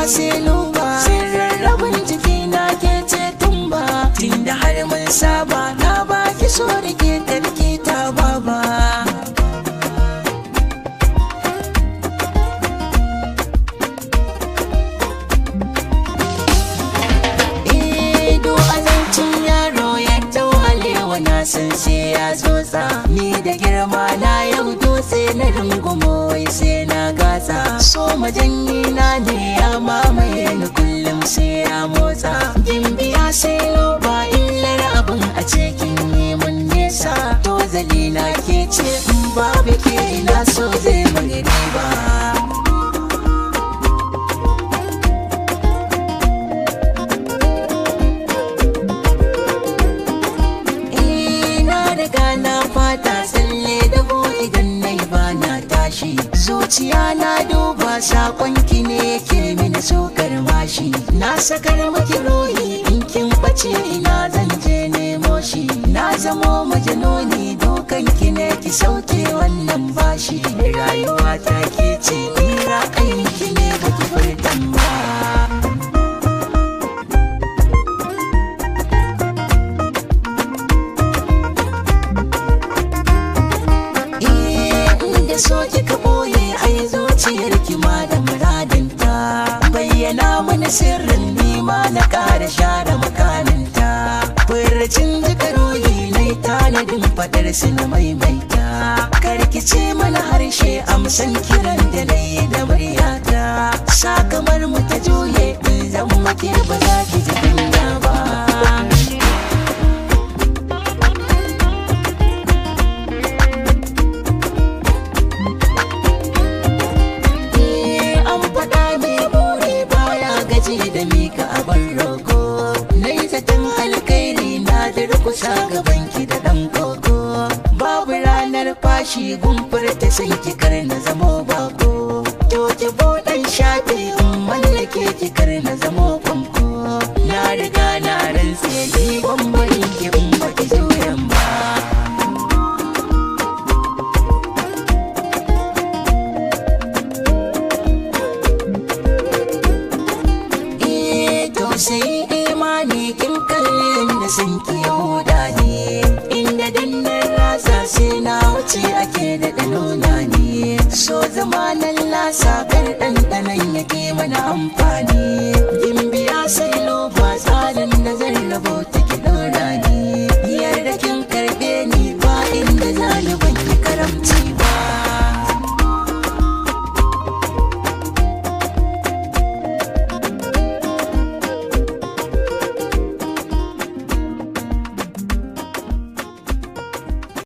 sai luba, sirrin rabin jiki na ke ce tumba. Tunda har mun saba na baki so da ke karki ta baba. Na san sai ya tsotsa, ni da girma na yau dutse na rungumo wai sai na gasa. So majanyi na ne ya mamaye ni kullum sai ya motsa. Gimbiya sai loba illar abin a cikin neman nesa. To zalina ke ce in babu ke ina so zai mani riba. Zuciya na duba sakonki ne yake mini sokar mashi. Na sakar miki ruhi in kin bace ina zan je nemo shi. Na zamo majanoni dukanki ne ki sauke wannan bashi. Rayuwa ta ke ce ni ra'ayinki ne baki furtan ba. So kika boye ai zuciyarki ma da muradinta. Bayyana mana sirrin nima na ƙara share makaninta. Furcin jika ruhi nai tanadin fadar su na maimaita. Karki ce mana harshe amsan kiran da nayi da muryata. Sakamar mu ta juye in zan make ba za ki ji kunya ba. Da mika abin roƙo nai zaton alkairi na durkusa gabanki da ɗan koko. Babu ranar fashi gumfar ta san kikar na zamo bako. To ki buɗan shafe in mallake kikar na zamo kwanko. Na riga na rantse ni bambarin ki in baki juyan ba. Sai imani kin kallon da sun ki yahuda ne. Inda dannar rasa sai na wuce ake da nuna ne. So zama nan lasa kar ɗanɗanon yake mana amfani.